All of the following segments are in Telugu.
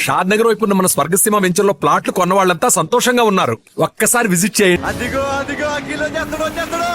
షాద్ నగర్ వైపు ఉన్న మన స్వర్గసీమ వెంచర్లో ప్లాట్లు కొన్న వాళ్ళంతా సంతోషంగా ఉన్నారు. ఒక్కసారి విజిట్ చేయండి. అదిగో అదిగో అఖిల్ వచ్చేస్తాడు.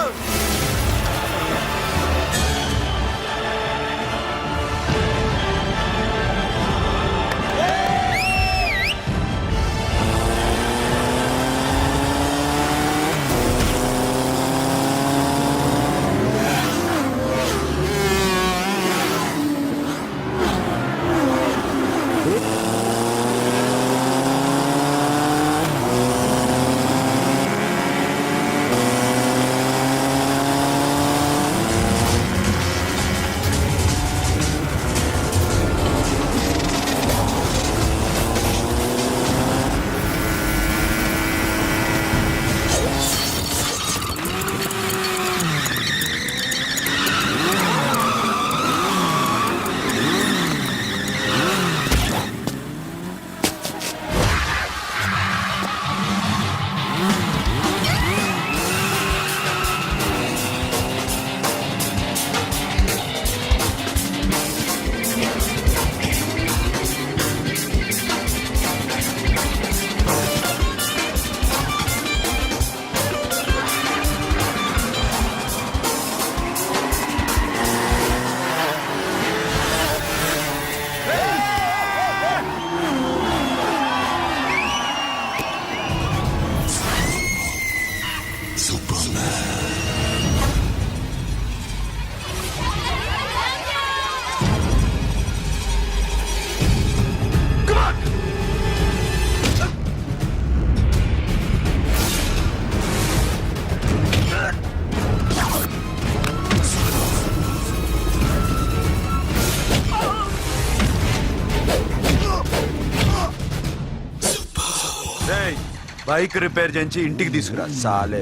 బైక్ రిపేర్ చేయించి ఇంటికి తీసుకురా సాలే.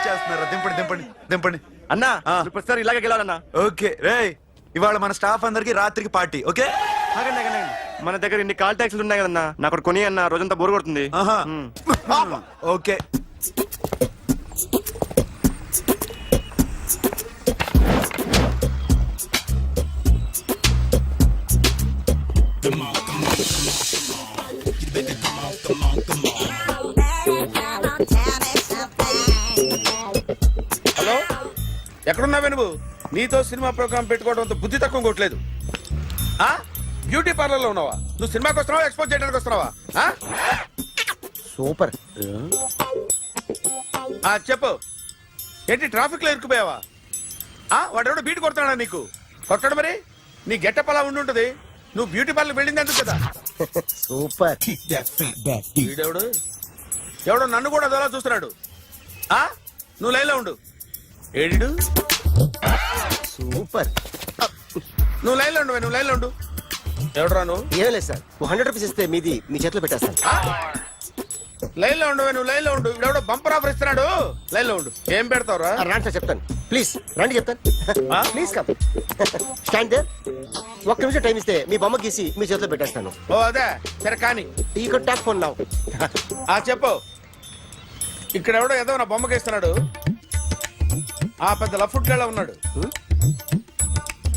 చేస్తున్నారా? దింపండి దింపండి దింపండి అన్నా. ప్రతిసారి ఇలాగే గెలవాలన్నా. ఓకే రే, ఇవాళ మన స్టాఫ్ అందరికి రాత్రికి పార్టీ. ఓకే మన దగ్గర ఇన్ని కాల్ ట్యాక్సీలు ఉన్నాయి కదన్నా, నాకు కొని అన్న రోజంతా బోర్ కొడుతుంది. ఓకే హలో, ఎక్కడున్నావే నువ్వు? నీతో సినిమా ప్రోగ్రామ్ పెట్టుకోవడంతో బుద్ధి తక్కువ కొట్టలేదు. బ్యూటీ పార్లర్ లో ఉన్నావా? నువ్వు సినిమాకి వస్తున్నావా, ఎక్స్పోజ్ చేయడానికి వస్తున్నావా? సూపర్. చెప్పు, ఏంటి ట్రాఫిక్ లో ఇరుక్కుపోయావా? వాడెవడో బీట్ కొడతాడా నీకు? కొట్టడు మరి. నీ గెట్టప్ అలా ఉండుంటది. నువ్వు బ్యూటీ పార్లర్ వెళ్ళింది ఎందుకు కదా? సూపర్. వీడెవడు? ఎవడో నన్ను కూడా అదోలా చూస్తున్నాడు. నువ్వు లైన్లో ఉండు. ఏడు సూపర్. నువ్వు లైన్లో ఉండు, నువ్వు లైన్లో ఉండు. ఎవడరా నువ్వు? ఏం లేదు సార్, 100 రూపీస్ ఇస్తే మీది మీ చేతిలో పెట్టేస్తాను. లైన్లో ఉండు, నువ్వు లైన్లో ఉండు. ఎవడో బంపర్ ఆఫర్ ఇస్తున్నాడు. లైన్లో ఉండు. ఏం పెడతావురా? రాండి సార్, చెప్తాను. ప్లీజ్ రండి, చెప్తాను. Please come. స్టాండ్. ఒక్క నిమిషం టైం ఇస్తే మీ బొమ్మ గీసి మీ చేతిలో పెట్టేస్తాను. ఓ అదే సరే, కానీ ఈ టాక్ ఫోన్ నావు. చెప్పు. ఇక్కడ ఎవడో ఏదో నా బొమ్మకి ఇస్తున్నాడు. పెద్ద లఫుట్ గళ్ళ ఉన్నాడు.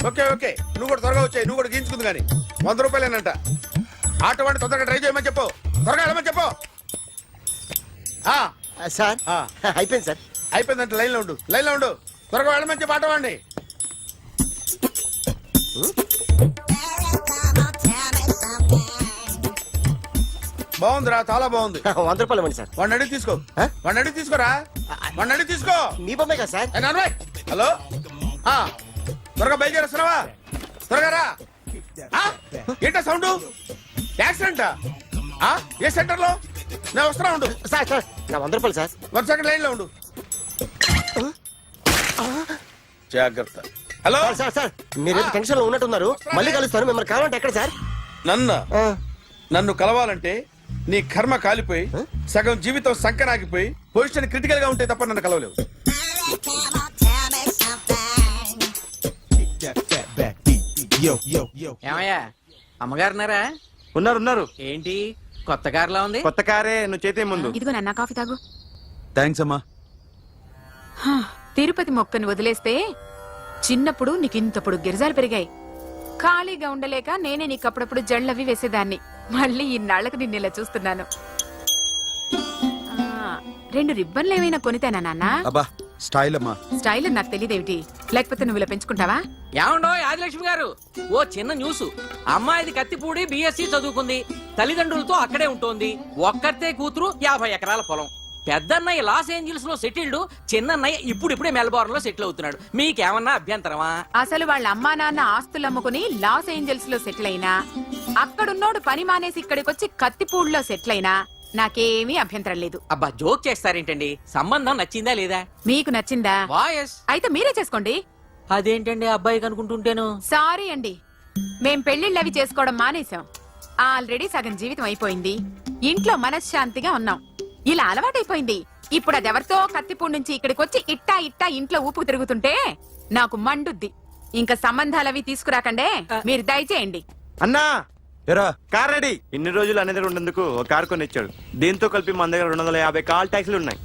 ఓకే ఓకే, నువ్వు కూడా త్వరగా వచ్చాయి. నువ్వు కూడా గీంచుకుంది కానీ 100 రూపాయలేనంట. ఆటో వాడిని తొందరగా ట్రై చేయమని చెప్పు. త్వరగా వెళ్ళమని చెప్పు. సార్ అయిపోయింది సార్. అయిపోయిందంటే లైన్లో ఉండు, లైన్లో ఉండు. త్వరగా వెళ్ళమని చెప్పు ఆటో వాడిని. బాగుందిరా, చాలా బాగుంది. 100 రూపాయలు ఇవ్వండి సార్. వాడిని అడిగి తీసుకో. వాడిని అడిగి తీసుకోరా. వాడిని అడిగి తీసుకో. మీ బొమ్మే కదా సార్. హలో, త్వరగా బయలుదేరేస్తున్నావా? త్వరగా రా. ఏంటా సౌండ్? యాక్సిడెంటా? ఏ సెంటర్ లో? నేను వస్తున్నా ఉండు. సార్ సార్, నా 100 రూపాయలు సార్. 1 సెకండ్ లైన్ లో ఉండు. జాగ్రత్త. Hello sir. సార్ మీరు టెన్షన్ లో ఉన్నట్టున్నారు. మళ్ళీ కలుస్తాను. మిమ్మల్ని కావాలంటే ఎక్కడ సార్? నన్ను కలవాలంటే నీ కర్మ కాలిపోయి సగం జీవితం సంకనాగిపోయి పొజిషన్ క్రిటికల్ గా ఉంటే తప్ప నన్ను కలవలేవు. ఏమయ్యా, అమ్మగారున్నారా? ఉన్నారు. ఏంటి కొత్త కారులా ఉంది? కొత్త కారే, నువ్వు చేతే ముందు. ఇదిగో నాన్న కాఫీ తాగు. థ్యాంక్స్ అమ్మా. తిరుపతి మొక్కను వదిలేస్తే చిన్నప్పుడు నీకు ఇంతప్పుడు గిరిజాలు పెరిగాయి. ఖాళీగా ఉండలేక నేనే నీకు అప్పుడప్పుడు జళ్ళవి వేసేదాన్ని. మళ్ళీ ఇన్నాళ్లకు నిన్ను ఇలా చూస్తున్నాను. ఆ, 2 రిబ్బన్లు ఏమైనా కొనితేనా నాన్న? అబ్బా స్టైల్ అమ్మా. స్టైల్ నాకు తెలియదేమిటి? లేకపోతే నువ్వు ఇలా పెంచుకుంటావా? ఏమండో ఆదిలక్ష్మి గారు, ఓ చిన్న న్యూస్. అమ్మాయిది కత్తిపూడి బిఎస్సి చదువుకుంది, తల్లిదండ్రులతో అక్కడే ఉంటోంది. ఒక్కతే కూతురు, 50 ఎకరాల పొలం. పెద్దన్నయ్య లాస్ ఏంజల్స్ లో సెటిల్డ్, చిన్నన్నయ్య ఇప్పుడిప్పుడే మెల్బోర్న్ లో సెటిల్ అవుతున్నాడు. మీకేమన్నా అభ్యంతరమా? అసలు వాళ్ళ అమ్మా నాన్న ఆస్తులు అమ్ముకుని లాస్ ఏంజల్స్ లో సెటిల్ అయినా, అక్కడున్నోడు పని మానేసి ఇక్కడికొచ్చి కత్తిపూడిలో సెటిల్ అయినా నాకేమీ అభ్యంతరం లేదు. అబ్బా జోక్ చేస్తారేంటండి? సంబంధం నచ్చిందా లేదా? మీకు నచ్చిందా? వాయస్ అయితే మీరే చేసుకోండి. అదేంటండి అబ్బాయి అనుకుంటుంటేను? సారీ అండి, మేం పెళ్లిళ్ళు అవి చేసుకోవడం మానేశాం. ఆల్రెడీ సగం జీవితం అయిపోయింది. ఇంట్లో మనశ్శాంతిగా ఉన్నాం. ఇలా అలవాటైపోయింది. ఇప్పుడు అదెవరితో కత్తిపూడి నుంచి ఇక్కడికి వచ్చి ఇట్టా ఇట్టా ఇంట్లో ఊపు తిరుగుతుంటే నాకు మండుద్ది. ఇంకా సంబంధాలవి తీసుకురాకండే, మీరు దయచేయండి. అన్నా ఎరా కార్ రెడీ. ఇన్ని రోజులు అనే దగ్గర ఉండేందుకు ఒక కార్ కొనిచ్చాడు. దీంతో కలిపి మన దగ్గర 250 కాల్ ట్యాక్సీలు ఉన్నాయి.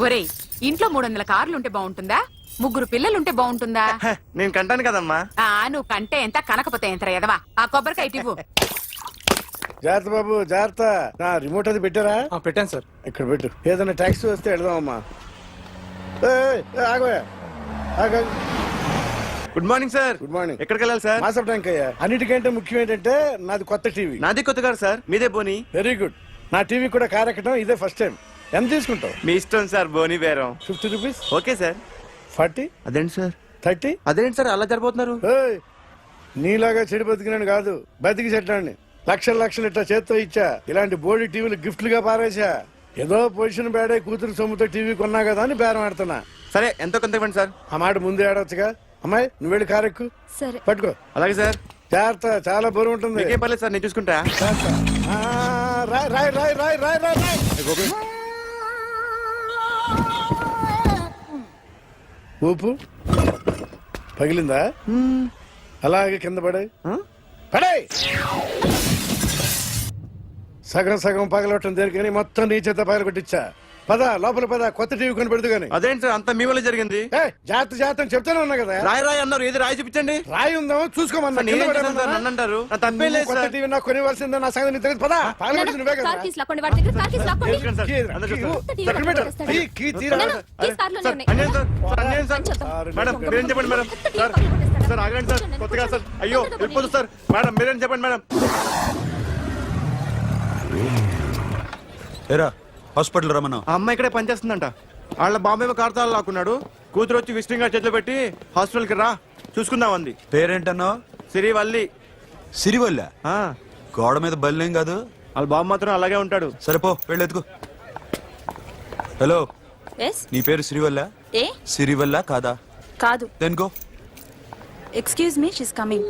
ఒరేయ్, ఇంట్లో 300 కార్లుంటే బాగుంటుందా? 3 పిల్లలుంటే బాగుంటుందా? హ, నేను కంటాను కదమ్మా. నువ్వు కంటే ఎంత కనకపోతే ఎంత ఎదవా. ఆ కొబ్బరికాయ ఇవ్వు. జాగ్రత్త బాబు జాగ్రత్త. నా రిమోట్ అది పెట్టారా? పెట్టాను సార్. ఇక్కడ పెట్టు. ఏదైనా ట్యాక్సీ వస్తే వెళదామమ్మా. ఆగోయా. Good morning sir. Good morning. ఎక్కడికి వెళ్ళాలి సార్? మాసప్ ట్యాంక్ అయ్యా. అన్నిటికంటే ముఖ్యం ఏంటంటే నాది కొత్త టీవీ. నాది కొత్త కారు సార్, మీదే బోని. Very good. నా టీవీ కూడా కార్ ఎక్కడం ఇదే ఫస్ట్ టైం. ఎంత తీసుకుంటావు? మీ ఇష్టం సార్, బోని బేరం. 50 రూపీస్. Okay sir. 40, అదేంటి సార్? 30. అదేంటి సార్ అలా జరిపోతున్నారు? నీలాగా చెడు బతికినాను కాదు, బతికి చెట్లాన్ని. లక్షలు లక్షలు ఇట్లా చేత్తో ఇచ్చా. ఇలాంటి బోడి టీవీలు గిఫ్ట్లుగా పారేసా. ఏదో పొజిషన్ బేడే కూతురు సొమ్ముతో టీవీ కొన్నా కదా అని బేరం ఆడుతున్నా. సరే ఎంతో కొంత ఇవ్వండి సార్. ఆ మాట ముందే ఆడవచ్చుగా. అమ్మాయి నువ్వు వెళ్ళి కారెక్కు. సరే. పట్టుకో. అలాగే సార్. జాగ్రత్త, చాలా బరువు ఉంటుంది. మీకేం పర్లేదు సార్, నేను చూసుకుంటా. రాయ్ రాయ్ రాయ్ రాయ్ రాయ్ రాయ్ రాయ్. ఊపు పగిలిందా? అలాగే కింద పడే పడే. సగం సగం పగలవటం దేనికని మొత్తం నీ చేత పగల కొట్టించా. పద లోపల పద, కొత్త టీవీ కొని పెడదు గాని. అదేంటి సార్ అంతా మీ వల్ల జరిగింది? జాగ్రత్త జాగ్రత్త అని చెప్తానే ఉన్నా కదా. రాయి రాయి అన్నారు, ఏది రాయి చూపించండి. రాయి ఉందామో చూసుకోమన్నా. నేనేం చేశాను సార్? నన్ను అంటారు. నా తప్పేం లేదు కొత్త సార్. టీవీ నాకు కొనివ్వాల్సిందే. నా సంగతి నీకు తెలియదు. పద పగలగొట్టింది నువ్వే కదా. కార్ కీస్ లాక్కోండి, వాడి దగ్గర కార్ కీస్ లాక్కోండి. తీసుకురండి సార్. అందరూ చూస్తారు. ఎక్కడ పెట్టు? కీ తీరా. నాన్న, కీస్ కార్లోనే సార్, ఉన్నాయి. అన్యాయం సార్. సార్, అన్యాయం సార్. మేడం మీరేం చెప్పండి మేడం. సార్ సార్ ఆగండి సార్, కొత్తగా సార్. అయ్యో వెళ్ళిపోదు సార్. మేడం మీరేం చెప్పండి మేడం. ఎరా హాస్పిటల్ రమ్మను. ఆ అమ్మాయి ఇక్కడే పనిచేస్తుందంట. వాళ్ళ బాంబేమో కార్తాలు లాక్కున్నాడు. కూతురు వచ్చి విజిటింగ్ కార్డ్ చేతిలో పెట్టి హాస్పిటల్కి రా చూసుకుందాం అంది. పేరేంటన్నావు? సిరివల్లి. సిరివల్ల? ఆ, గోడ మీద బల్లేం కాదు. వాళ్ళ బాబు మాత్రం అలాగే ఉంటాడు. సరిపో వెళ్ళెత్తుకు. Hello, yes. నీ పేరు సిరివల్ల? ఏ సిరివల్ల కాదా? కాదు. Then go. Excuse me, she's coming.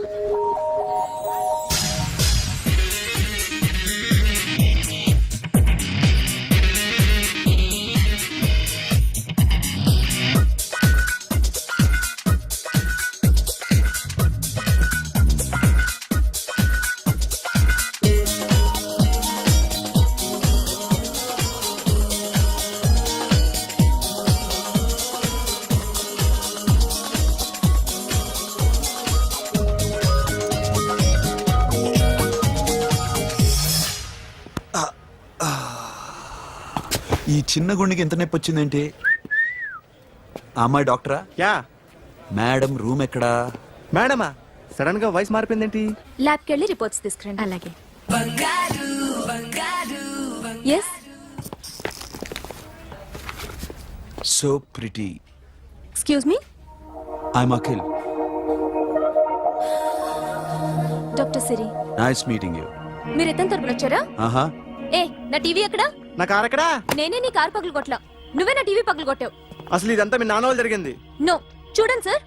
ఈ చిన్న గుండెకి ఎంత నొప్పి వచ్చిందేంటి? ఆ అమ్మాయి డాక్టరా? యా. మేడం రూమ్ ఎక్కడా? మేడమా సడన్ గా వాయిస్ మారిపోయిందేంటి? ల్యాబ్కి వెళ్ళి రిపోర్ట్స్ తీసుకురండి. అలాగే. Yes. So pretty. Excuse me, I'm Akhil. Doctor Siri. Nice meeting you. మీరు ఎత్తని తరపున వచ్చారా? ఆహా. ఏ, నా టీవీ ఎక్కడా? నా కార్ ఎక్కడా? నేనే నీ కార్ పగలు కొట్టలా, నువ్వే నా టీవీ పగలు కొట్టావు. అసలు ఇదంతా మీ నాన్న వాళ్ళు జరిగింది. నో, చూడండి sir.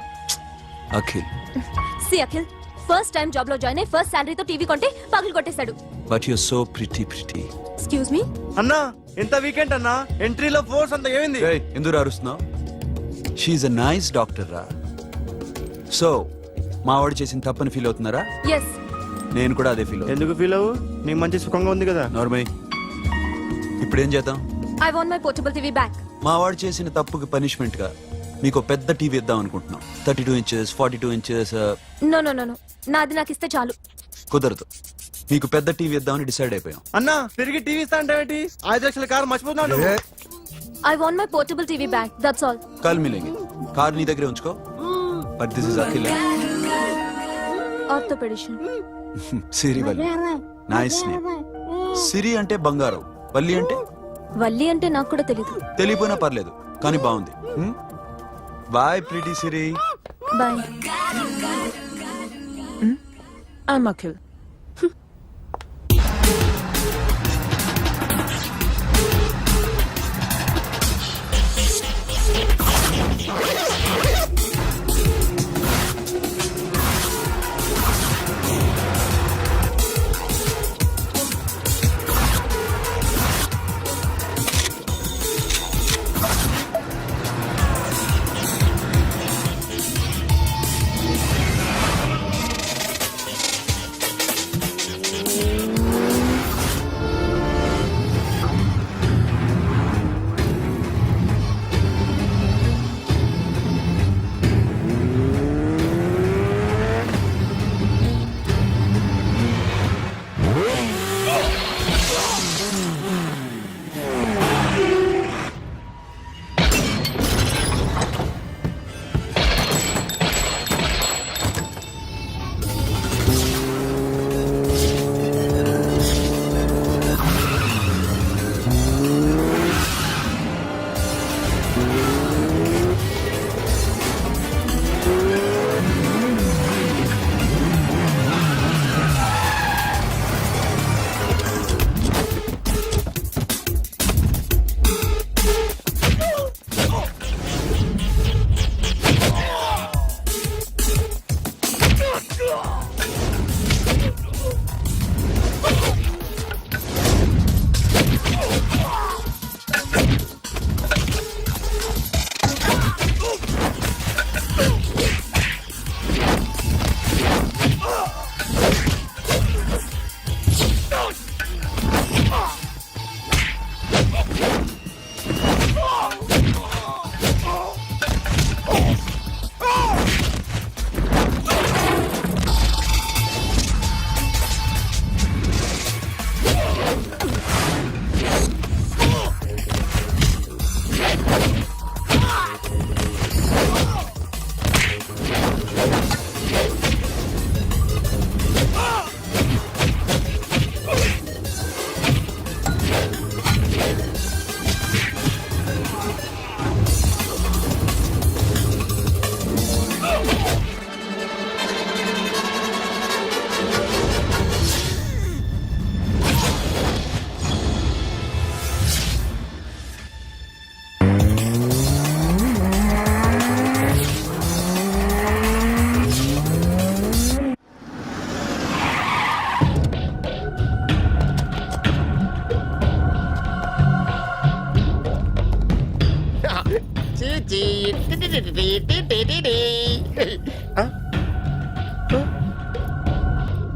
Akhil. See Akhil, first time job లో జాయిన్ అయ్యి ఫస్ట్ సాలరీతో టీవీ కొంటే పగలు కొట్టేశాడు. But you so pretty pretty. Excuse me. అన్నా ఎంత వీకెండ్ అన్నా, ఎంట్రీలో ఫోర్స్ అంత ఏమైంది? ఏయ్, ఎందుకు అరుస్తున్నావు? షీఈ్ అ నైస్ డాక్టర్ రా. సో మా వాడు చేసిన తప్పని ఫీల్ అవుతున్నారా? ఎస్. నేను కూడా అదే ఫీల్ అవుతున్నా. ఎందుకు ఫీల్ అవ్వు, నీకు మంచి సుఖంగా ఉంది కదా. నార్మల్. ఇప్పుడు ఏం చేద్దాం? I want my portable TV back. మా వాడు చేసిన తప్పుకి పనిష్మెంట్ గా మీకు పెద్ద టీవీ ఇద్దాం అనుకుంటున్నాం. 32 inches 42 inches. No no no no నాది నాకు ఇస్తే చాలు. కుదరదు. మీకు పెద్ద టీవీ ఇద్దామని డిసైడ్ అయిపోయాం. అన్నా తిరిగి టీవీ ఇస్తా అంటే 5 లక్షల కారు మర్చిపోతున్నాడు. I want my portable TV back, that's all. కల్ మిలేంగే. కార్ నీ దగ్గరే ఉంచుకో. But this is Akhil. Orthopedician. Siri Valli. Nice name. Siri అంటే బంగారం, వల్లి అంటే వల్లి అంటే నాకు కూడా తెలీదు. తెలియపోయినా పర్లేదు కానీ బాగుంది. Bye pretty Siri. Bye. I'm Akhil.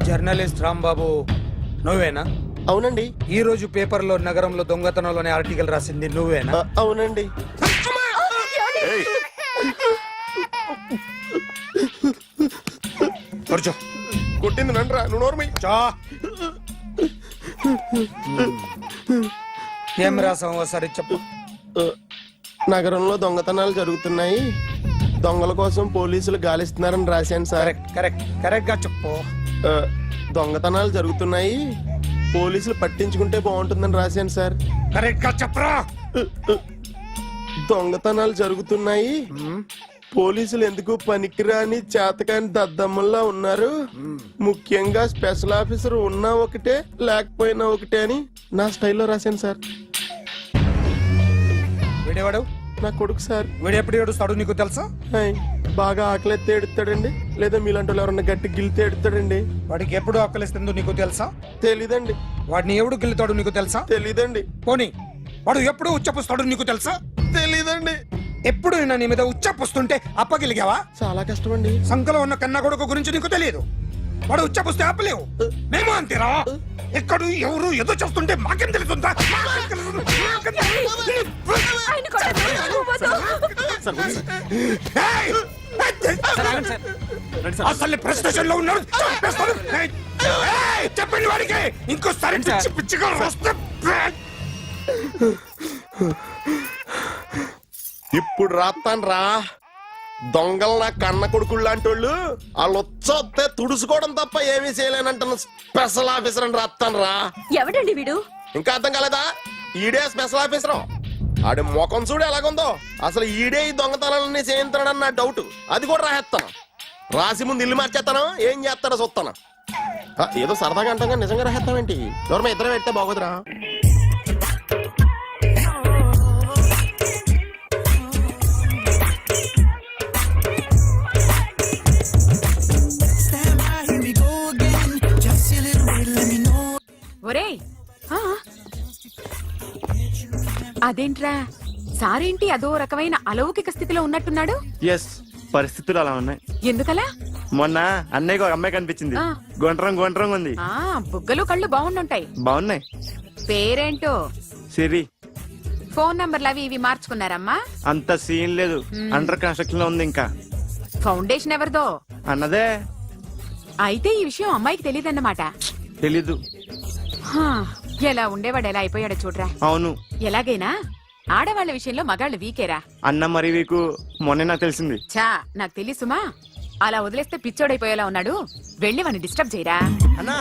Journalist Rambabu నువ్వేనా? అవునండి. ఈ రోజు పేపర్లో నగరంలో దొంగతనంలోనే ఆర్టికల్ రాసింది నువ్వేనా? అవునండి. కూర్చో. కొట్టింది నండ్రా, నువ్వు నోర్మి. చా. ఏం రాసావు ఒకసారి చెప్పు. నగరంలో దొంగతనాలు జరుగుతున్నాయి, దొంగల కోసం పోలీసులు గాలిస్తున్నారని రాశాను సార్. కరెక్ట్ గా చెప్పు. దొంగతనాలు జరుగుతున్నాయి, పోలీసులు పట్టించుకుంటే బాగుంటుందని రాశాను సార్. కరెక్ట్ గా చెప్పరా. దొంగతనాలు జరుగుతున్నాయి, పోలీసులు ఎందుకు పనికిరాని చేతకాని దద్దమ్మల్లా ఉన్నారు, ముఖ్యంగా స్పెషల్ ఆఫీసర్ ఉన్నా ఒకటే లేకపోయినా ఒకటే అని నా స్టైల్లో రాశాను సార్. వీడేవాడు? నా కొడుకు సార్. వీడు ఎప్పుడు ఏడుస్తాడు నీకు తెలుసా? బాగా ఆకలిస్తే ఎడుతాడండి, లేదా మీలాంటి వాళ్ళు ఎవరన్నా గట్టి గిల్లితే ఎడుతాడండి. వాడికి ఎప్పుడు ఆకలిస్తుందో నీకు తెలుసా? తెలీదండి. వాడిని ఎవడు గిల్లుతాడు నీకు తెలుసా? తెలీదండి. పోనీ వాడు ఎప్పుడు ఉచ్చపుస్తాడు నీకు తెలుసా? తెలీదండి. ఎప్పుడు నిన్న నీ మీద ఉచ్చపుస్తుంటే అప్పగిలిగావా? చాలా కష్టం అండి. సంకలో ఉన్న కన్నా కొడుకు గురించి నీకు తెలియదు. వాడు ఉచ్చబుస్తే ఆపలేవు మేము అంతేరా ఎక్కడు ఎవరు ఏదో చేస్తుంటే మాకేం తెలుస్తుందా ఏయ్! అసలు ప్రెస్ స్టేషన్ లో ఉన్నాడు చంపేస్తాను. ఏయ్! చెప్పండి వాడికి ఇంకోసారి పిచ్చి పిచ్చిగా వస్తే ఇప్పుడు రాత్తాను రా దొంగలు నా కన్న కొడుకుళ్ళు లాంటి వాళ్ళు వాళ్ళు వచ్చొస్తే తుడుచుకోవడం తప్ప ఏమీ చేయలేనంటున్న స్పెషల్ ఆఫీసర్ అని రాత్తాను రా. ఎవడండి వీడు? ఇంకా అర్థం కాలేదా? ఈడే స్పెషల్ ఆఫీసర్. ఆడి ముఖం చూడు ఎలాగుందో. అసలు ఈడే ఈ దొంగతనాలన్నీ చేయించాడని నా డౌట్. అది కూడా రాసేస్తాను. రాసి ముందు ఇల్లు మార్చేస్తాను. ఏం చేస్తారో చూస్తాను. ఏదో సరదాగా అంటాం నిజంగా రాసేస్తామేంటి? ఎవరు ఇద్దరు పెడితే బాగోదురా. ఒరేయ్ ఆ? అదేంట్రా సారేంటి అదో రకమైన అలౌకిక స్థితిలో ఉన్నట్టున్నాడు? ఎస్, పరిస్థితులు అలా ఉన్నాయి. ఎందుకలా? మొన్న అన్నయ్యకు ఒక అమ్మాయి కనిపించింది. ఆ. గుండ్రం ఉంది. ఆ బుగ్గలు కళ్ళు బాగుండుంటాయి. బాగున్నాయి. పేరేంటో? సిరి. ఫోన్ నంబర్లు అవి ఇవి మార్చుకున్నారమ్మా? అంత సీన్ లేదు. అండర్ కన్స్ట్రక్షన్ లో ఉంది. ఇంకా ఫౌండేషన్ ఎవరిదో? అన్నదే. అయితే ఈ విషయం అమ్మాయికి తెలియదన్నమాట. తెలీదు. హా, ఎలా ఉండేవాడు ఎలా అయిపోయాడో చూడరా. అవును. ఎలాగైనా ఆడవాళ్ల విషయంలో మగాళ్ళు వీకేరా. అన్న మరి వీకు మొన్నే నాకు తెలిసింది. చా నాకు తెలుసుమా, అలా వదిలేస్తే పిచ్చోడైపోయేలా ఉన్నాడు. వెళ్ళి వాడిని డిస్టర్బ్ చేయరా. అన్నా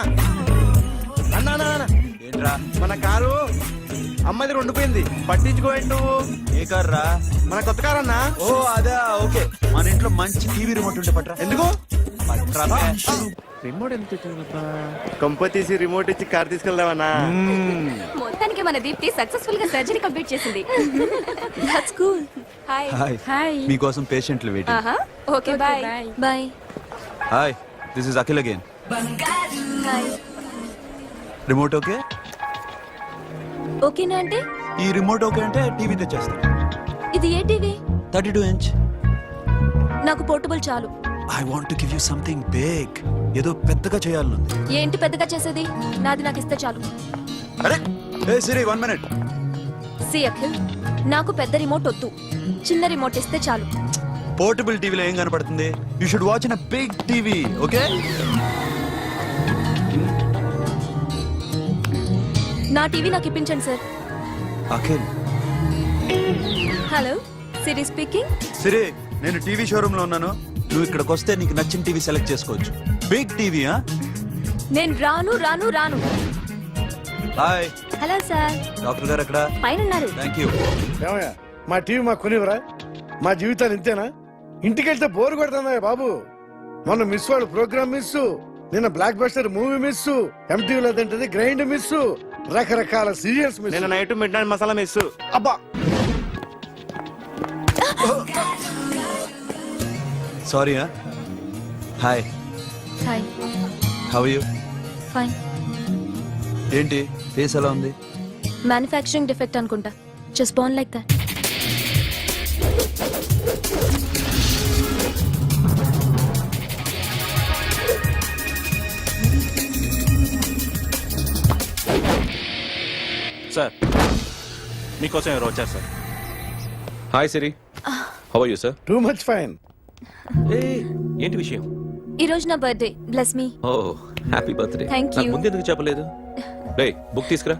అన్నా అన్నా ఏంట్రా మన కారు అమ్మాయిది ఉండిపోయింది. పట్టించుకోండి నువ్వు. ఏ కార్ రా? మన కొత్త కారు అన్నా. ఓ అదా, ఓకే. మన ఇంట్లో మంచి టీవీ రిమోట్ ఉంటే పట్రా. ఎందుకు? పట్రా బే. రిమోట్ ఎంత కంప తీసి రిమోట్ ఇచ్చి కార్ తీసుకెళ్దామన్నా. మొత్తానికి మన దీప్తి సక్సెస్ఫుల్ గా సర్జరీ కంప్లీట్ చేసింది. That's cool. Hi. Hi. Hi. మీకోసం పేషెంట్లు వెయిటింగ్. ఆహా okay bye. Bye. Hi, this is Akhil again. Hi. Remote okay? ఓకేనా అంటే? ఈ రిమోట్ ఓకే అంటే టీవీ తెచ్చేస్తా. ఇది ఏ టీవీ? 32 inch. నాకు పోర్టబుల్ చాలు. I want to give you something big. ఏదో పెద్దగా చేయాలనుంది. ఏంటి పెద్దగా చేసేది? నాది నాకు ఇస్తే చాలు. అరే ఏ సిరి 1 minute. సి అఖిల్, నాకు పెద్ద రిమోట్ వద్దు. చిన్న రిమోట్ ఇస్తే చాలు. పోర్టబుల్ టీవీలో ఏం కనపడుతుంది? You should watch in a big TV, okay? నా టీవీ నాకు ఇప్పించండి sir. Akhil. Hello, Siri speaking. Siri, నేను టీవీ షోరూమ్ లో ఉన్నాను. నువ్వు ఇక్కడికి వస్తే నీకు నచ్చిన టీవీ సెలెక్ట్ చేసుకోవచ్చు. Big TV. నేను రాను. హాయ్. Hello sir. డాక్టర్ గారు ఎక్కడ? పైన ఉన్నారు. Thank you. ఏమయ్యా మా టీవీ మాకు కొనివరా? మా జీవితాలు ఇంతేనా? ఇంటికి వెళ్తే బోరు కొడుతుందా బాబు? మొన్న మిస్ వాళ్ళు ప్రోగ్రామ్ మిస్, నిన్న బ్లాక్ బస్టర్ మూవీ మిస్, ఎంటీవీలో తింటది గ్రైండ్ మిస్, రకరకాల సీరియల్స్ మిస్. నేను night midnight masala miss. అబ్బా sorry. Hi. Hi. How you? Fine. ఏంటి ఫేస్ ఎలా ఉంది? మ్యానుఫ్యాక్చరింగ్ డిఫెక్ట్ అనుకుంటా. Just born like that. Sir మీకోసం ఎవరు వచ్చారు sir? Hi Siri, how are you sir? Too much fine. ఏంటి విషయం? ఈ రోజు నా birthday. Bless me. Oh happy birthday. Thank you. నాకు ముందు ఎందుకు చెప్పలేదు? రే బుక్ తీసుకురా.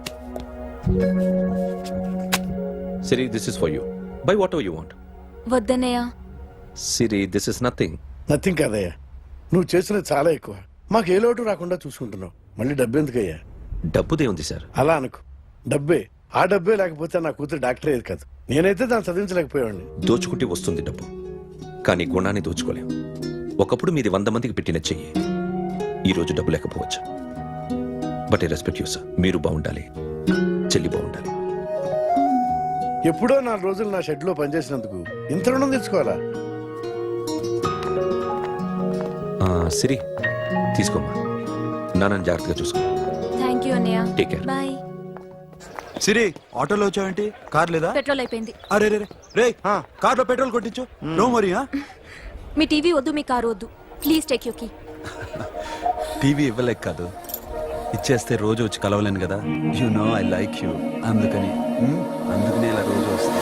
Siri, this is for you. Buy whatever you want. వద్దన్నయ్య. Siri, this is nothing. Nothing కాదయ్యా, నువ్వు చేసినది చాలా ఎక్కువ. మాకు ఏ లోటు రాకుండా చూసుకుంటున్నావు. మళ్ళీ డబ్బు ఎందుకయ్యా? డబ్బుదే ఉంది సార్. అలా అనుకో, డబ్బే. ఆ డబ్బే లేకపోతే నా కూతురు డాక్టర్ అయ్యేది కాదు. నేనైతే దాన్ని చదివించలేకపోయాడిని. దోచుకుంటే వస్తుంది డబ్బు, కానీ గుణాన్ని దోచుకోలేం. ఒకప్పుడు మీది 100 మందికి పెట్టిన చెయ్యి, ఈ రోజు డబ్బు లేకపోవచ్చు. But I respect you sir. మీరు బాగుండాలి, చెల్లి బాగుండాలి. ఎప్పుడో 4 రోజులు నా షెడ్ లో పనిచేసినందుకు ఇంత రుణం తెచ్చుకోవాలా? సిరి, తీసుకోమ్మా. నాన్నని జాగ్రత్తగా చూసుకో. థ్యాంక్ యూ అన్నయ్య. Take care. బాయ్. సిరి, ఆటోలో వచ్చావేంటి? కార్ లేదా? పెట్రోల్ అయిపోయింది. అరే రే రే, కార్ లో పెట్రోల్ కొట్టించు. నో మరి. మీ టీవీ వద్దు, మీ కారు వద్దు. Please take you key. TV ఇవ్వలేక కాదు, ఇచ్చేస్తే రోజు వచ్చి కలవలేను కదా. You know I like you, అందుకని అందుకనే ఇలా రోజు వస్తాను.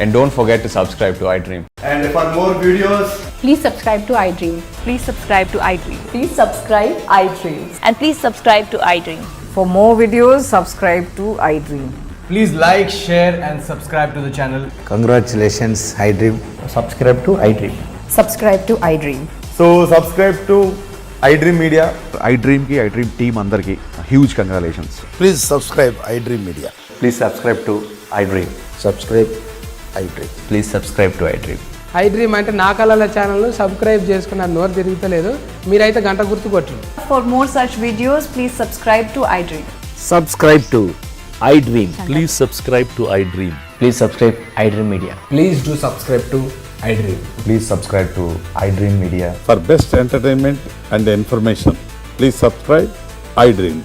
And don't forget to subscribe to iDream. And for more videos, Please subscribe to iDream. Please subscribe to iDream. Please subscribe iDream. And please subscribe to iDream. For more videos, subscribe to iDream. Please like, share, and subscribe to the channel. congratulations, iDream. Subscribe to iDream. Subscribe to iDream. So subscribe to iDream Media. iDream team అందరికి huge congratulations. Please subscribe iDream Media. Please subscribe to iDream. Subscribe iDream. Please subscribe to iDream. iDream అంటే నా కళల ఛానల్ సబ్స్క్రైబ్ చేసుకున్న నోరు తిరుగుతలేదు, మీరైతే గంట గుర్తు కొట్టండి. For more such videos, please subscribe to iDream. Subscribe to iDream. Please subscribe to iDream. Please subscribe iDream Media. Please do subscribe to iDream. Please subscribe to iDream Media. For best entertainment and information, please subscribe iDream.